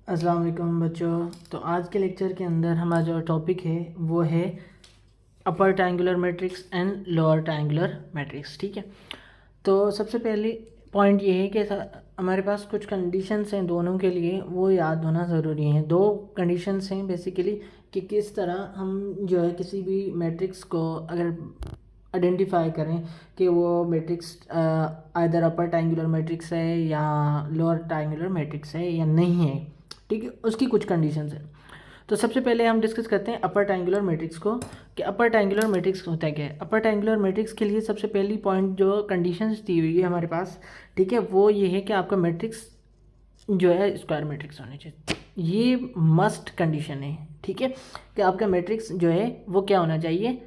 अस्सलाम वालेकुम बच्चों। तो आज के लेक्चर के अंदर हमारा जो टॉपिक है वो है upper triangular matrix and lower triangular matrix. ठीक है, तो सबसे पहले पॉइंट ये है कि हमारे पास कुछ कंडीशंस हैं दोनों के लिए, वो याद होना ज़रूरी है। दो कंडीशंस हैं बेसिकली कि किस तरह हम जो है किसी भी मैट्रिक्स को अगर आइडेंटिफाई करें कि वो matrix either upper triangular matrix है या लोअर ट्रायंगुलर मैट्रिक्स है या नहीं है। ठीक है, उसकी कुछ कंडीशंस हैं। तो सबसे पहले हम डिस्कस करते हैं अपर ट्रायंगुलर मैट्रिक्स को कि अपर ट्रायंगुलर मैट्रिक्स होता है क्या है। अपर ट्रायंगुलर मैट्रिक्स के लिए सबसे पहली पॉइंट जो कंडीशंस दी हुई है हमारे पास, ठीक है, वो ये है कि आपका मैट्रिक्स जो है स्क्वायर मैट्रिक्स होने चाहिए। ये मस्ट कंडीशन है, ठीक है, कि आपका मैट्रिक्स जो है वो क्या होना चाहिए,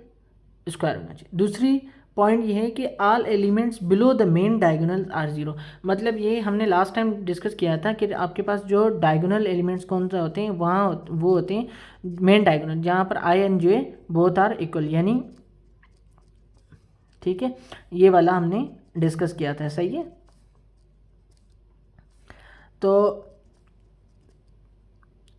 स्क्वायर होना चाहिए। दूसरी पॉइंट ये है कि all elements below the main diagonal are zero. मतलब ये हमने लास्ट टाइम डिस्कस किया था कि आपके पास जो डायगोनल एलिमेंट्स कौन सा होते हैं, वहाँ वो होते हैं मेन डायगोनल, जहाँ पर I and J both are equal, यानी ठीक है, ये वाला हमने डिस्कस किया था, सही है। तो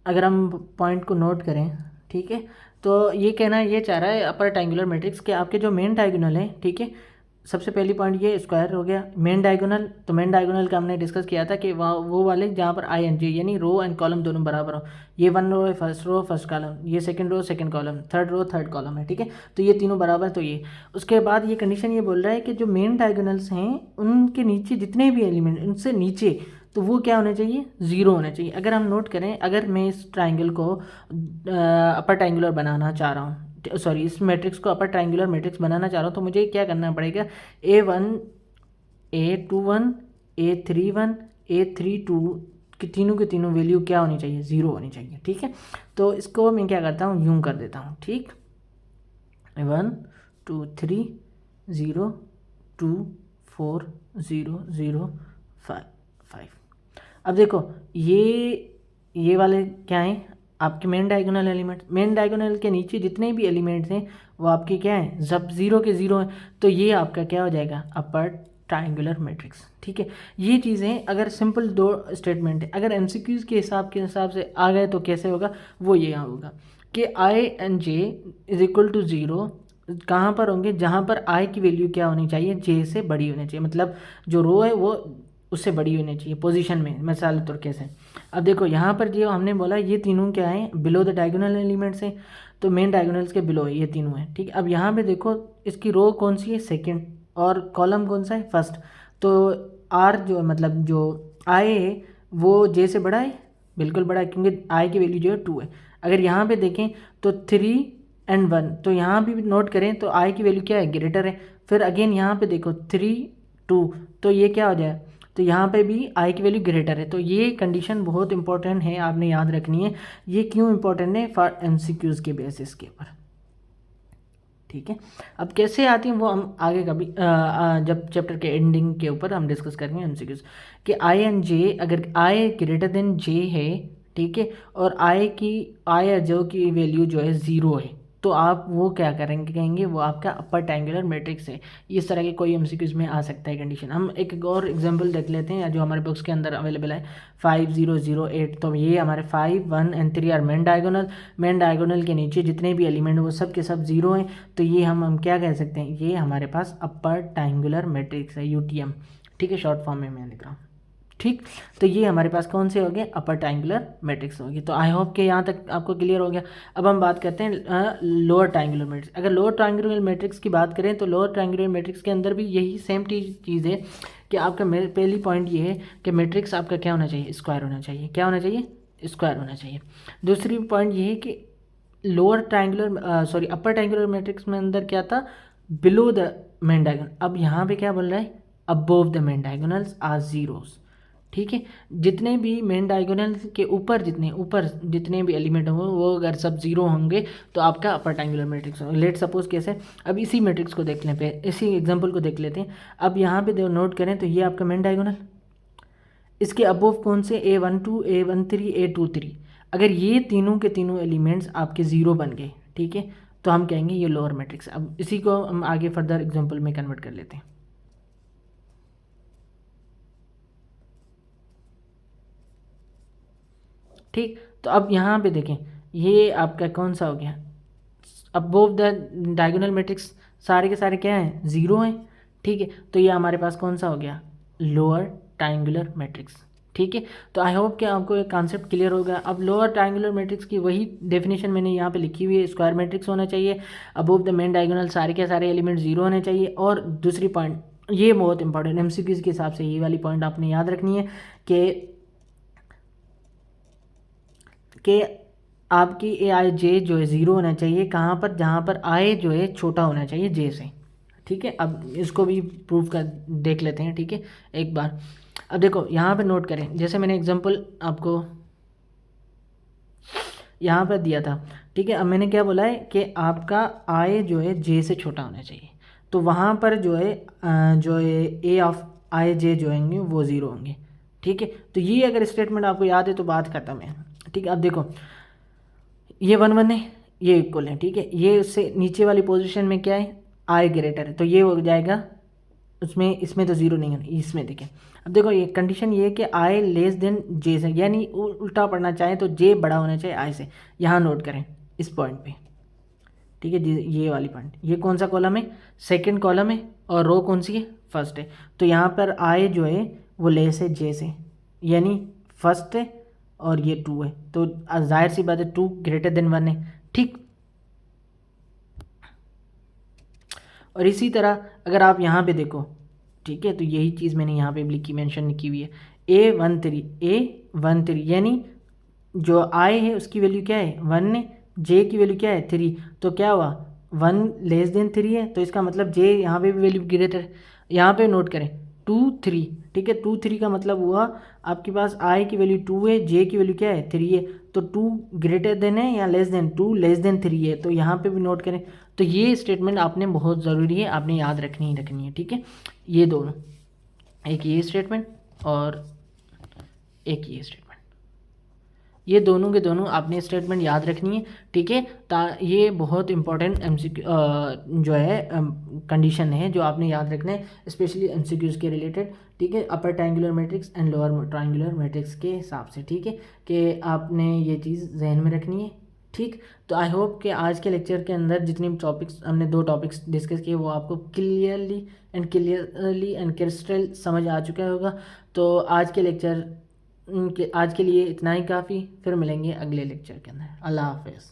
अगर हम पॉइंट को नोट करें, ठीक है, तो ये कहना ये चाह रहा है अपर ट्रायंगुलर मैट्रिक्स के आपके जो मेन डायगोनल है, ठीक है, सबसे पहली पॉइंट ये स्क्वायर हो गया। मेन डायगोनल, तो मेन डायगोनल का हमने डिस्कस किया था कि वो वाले जहाँ पर आई एन जे यानी रो एंड कॉलम दोनों बराबर हो। ये वन रो फर्स्ट कॉलम, ये second row second column, third row third column है, ठीक है, तो ये तीनों बराबर। तो ये उसके बाद ये कंडीशन ये बोल रहा है कि जो मेन डायगोनल्स हैं उनके नीचे जितने भी एलिमेंट उनसे नीचे, तो वो क्या होना चाहिए, ज़ीरो होना चाहिए। अगर हम नोट करें, अगर मैं इस ट्राइंगल को अपर ट्राइंगुलर बनाना चाह रहा हूँ, सॉरी इस मैट्रिक्स को अपर ट्राइंगुलर मैट्रिक्स बनाना चाह रहा हूँ, तो मुझे क्या करना पड़ेगा, A1 A21 A31 A32 की तीनों के तीनों वैल्यू क्या होनी चाहिए, ज़ीरो होनी चाहिए। ठीक है, तो इसको मैं क्या करता हूँ, यूँ कर देता हूँ। ठीक, 1 2 3 0 2 4 0 0 5 5। अब देखो ये वाले क्या हैं, आपके main diagonal element. Main diagonal के नीचे जितने भी एलिमेंट्स हैं वो आपके क्या हैं, जब ज़ीरो के ज़ीरो हैं, तो ये आपका क्या हो जाएगा, अपर ट्रायंगुलर मैट्रिक्स। ठीक है, ये चीज़ें अगर सिंपल दो स्टेटमेंट है, अगर एमसीक्यूज़ के हिसाब से आ गए तो कैसे होगा, वो ये होगा कि I and J is equal to zero कहाँ पर होंगे, जहाँ पर आई की वैल्यू क्या होनी चाहिए, जे से बड़ी होनी चाहिए। मतलब जो रो है वो उससे बड़ी होनी चाहिए पोजीशन में, मिसाल के तौर कैसे। अब देखो यहाँ पर जो हमने बोला ये तीनों क्या हैं, बिलो द डायगोनल एलिमेंट्स हैं, तो मेन डायगोनल्स के बिलो है, ये तीनों हैं। ठीक है, अब यहाँ पे देखो इसकी रो कौन सी है, सेकंड, और कॉलम कौन सा है, फर्स्ट। तो आर जो मतलब जो आई है वो जे से बड़ा है, बिल्कुल बड़ा है, क्योंकि आई की वैल्यू जो है 2 है। अगर यहाँ पे देखें तो 3 एंड 1, तो यहाँ भी नोट करें तो आई की वैल्यू क्या है, ग्रेटर है। फिर अगेन यहाँ पे देखो 3 2, तो ये क्या हो जाए, तो यहाँ पे भी आई की वैल्यू ग्रेटर है। तो ये कंडीशन बहुत इंपॉर्टेंट है, आपने याद रखनी है। ये क्यों इंपॉर्टेंट है, फॉर एमसीक्यूज़ के बेसिस के ऊपर। ठीक है, अब कैसे आती हैं वो हम आगे कभी जब चैप्टर के एंडिंग के ऊपर हम डिस्कस करेंगे एमसीक्यूज़ कि आई एंड जे, अगर आई ग्रेटर देन जे है, ठीक है, और आई जो की वैल्यू जो है ज़ीरो है, तो आप वो क्या करेंगे, कहेंगे वो आपका अपर ट्रायंगुलर मैट्रिक्स है। इस तरह के कोई एमसीक्यूज़ में आ सकता है कंडीशन। हम एक और एग्जांपल देख लेते हैं जो हमारे बुक्स के अंदर अवेलेबल है, 5008। तो ये हमारे 5 1 and 3 are main diagonal. Main diagonal के नीचे जितने भी एलिमेंट वो सब के सब जीरो हैं, तो ये हम क्या कह सकते हैं, ये हमारे पास अपर ट्रायंगुलर मैट्रिक्स है, यूटीएम। ठीक है, शॉर्ट फॉर्म में मैं लिख रहा हूँ। ठीक, तो ये हमारे पास कौन से हो गए, अपर ट्रायंगुलर मैट्रिक्स होगी। तो आई होप कि यहाँ तक आपको क्लियर हो गया। अब हम बात करते हैं लोअर ट्रायंगुलर मैट्रिक्स। अगर लोअर ट्रायंगुलर मैट्रिक्स की बात करें तो लोअर ट्रायंगुलर मैट्रिक्स के अंदर भी यही सेम चीज़ है कि आपका पहली पॉइंट ये है कि मैट्रिक्स आपका क्या होना चाहिए, स्क्वायर होना चाहिए। क्या होना चाहिए, स्क्वायर होना चाहिए। दूसरी पॉइंट ये है कि lower triangular sorry upper triangular matrix में अंदर क्या था, बिलो द मेन डायगोनल। अब यहाँ पे क्या बोल रहा है, above the main diagonals are zeros. ठीक है, जितने भी मेन डायगोनल के ऊपर जितने भी एलिमेंट होंगे वो अगर सब जीरो होंगे तो आपका अपर ट्रायंगुलर मैट्रिक्स होगा। लेट सपोज कैसे, अब इसी मैट्रिक्स को देख लेते हैं, इसी एग्जांपल को देख लेते हैं। अब यहाँ पे नोट करें तो ये आपका मेन डायगोनल, इसके अबोव कौन से, A12 A13 A23। अगर ये तीनों के तीनों एलिमेंट्स आपके ज़ीरो बन गए, ठीक है, तो हम कहेंगे ये लोअर मैट्रिक्स। अब इसी को हम आगे फर्दर एग्जांपल में कन्वर्ट कर लेते हैं। ठीक। तो अब यहाँ पे देखें, ये आपका कौन सा हो गया, अब बोथ द डायगोनल मैट्रिक्स सारे के सारे क्या हैं, ज़ीरो हैं। ठीक है, तो ये हमारे पास कौन सा हो गया, लोअर ट्रायंगुलर मैट्रिक्स। ठीक है, तो आई होप कि आपको एक कॉन्सेप्ट क्लियर हो गया। अब लोअर ट्रायंगुलर मैट्रिक्स की वही डेफिनेशन मैंने यहाँ पे लिखी हुई है, स्क्वायर मैट्रिक्स होना चाहिए, अबोव द मेन डायगोनल सारे के सारे एलिमेंट जीरो होने चाहिए। और दूसरी पॉइंट, ये बहुत इंपॉर्टेंट एमसीक्यूज के हिसाब से ये वाली पॉइंट आपने याद रखनी है कि आपकी ए आई जे जो है ज़ीरो होना चाहिए, कहाँ पर, जहाँ पर आई जो है छोटा होना चाहिए जे से। ठीक है, अब इसको भी प्रूव कर देख लेते हैं। ठीक है, एक बार अब देखो यहाँ पर नोट करें, जैसे मैंने एग्जांपल आपको यहाँ पर दिया था। ठीक है, अब मैंने क्या बोला है कि आपका आई जो है जे से छोटा होना चाहिए, तो वहाँ पर जो है ए ऑफ आई जे जो होंगे वो ज़ीरो होंगे। ठीक है, तो ये अगर स्टेटमेंट आपको याद है तो बात खत्म है। ठीक है, अब देखो ये 1 1 है, ये इक्वल है। ठीक है, ये उससे नीचे वाली पोजीशन में क्या है, आई ग्रेटर है, तो ये हो जाएगा उसमें, इसमें तो ज़ीरो नहीं है, इसमें देखें। अब देखो ये कंडीशन ये है कि आई लेस देन जे से, यानी उल्टा पढ़ना चाहे तो जे बड़ा होना चाहिए आई से। यहाँ नोट करें इस पॉइंट पे। ठीक है, ये वाली पॉइंट, ये कौन सा कॉलम है, सेकंड कॉलम है, और रो कौन सी है, फर्स्ट है। तो यहाँ पर आई जो है वो लेस है जे से, यानी फर्स्ट है और ये 2 है, तो जाहिर सी बात है 2 ग्रेटर देन 1 है। ठीक, और इसी तरह अगर आप यहाँ पे देखो, ठीक है, तो यही चीज़ मैंने यहाँ पे लिखी, मेंशन की हुई है, A13 यानी जो आई है उसकी वैल्यू क्या है 1 है, जे की वैल्यू क्या है 3, तो क्या हुआ 1 लेस देन 3 है, तो इसका मतलब जे यहाँ पे भी वैल्यू ग्रेटर है। यहाँ पे नोट करें 2 3, ठीक है, 2 3 का मतलब हुआ आपके पास आई की वैल्यू 2 है, जे की वैल्यू क्या है 3 है, तो 2 ग्रेटर देन है या लेस देन, 2 लेस देन 3 है, तो यहाँ पे भी नोट करें। तो ये स्टेटमेंट आपने बहुत ज़रूरी है, आपने याद रखनी ही रखनी है। ठीक है, ये दोनों, एक ये स्टेटमेंट और एक ये स्टेटमेंट, ये दोनों के दोनों आपने स्टेटमेंट याद रखनी है। ठीक है, ये बहुत इंपॉर्टेंट जो है कंडीशन है जो आपने याद रखना है, स्पेशली एमसीक्यूज के रिलेटेड। ठीक है, upper triangular matrix and lower triangular matrix के हिसाब से। ठीक है, कि आपने ये चीज़ जहन में रखनी है। ठीक, तो आई होप कि आज के लेक्चर के अंदर जितनी टॉपिक्स हमने 2 टॉपिक्स डिस्कस किए वो आपको क्लियरली एंड क्रिस्टल समझ आ चुका होगा। तो आज के लिए इतना ही काफ़ी, फिर मिलेंगे अगले लेक्चर के अंदर। अल्लाह हाफ़िज़।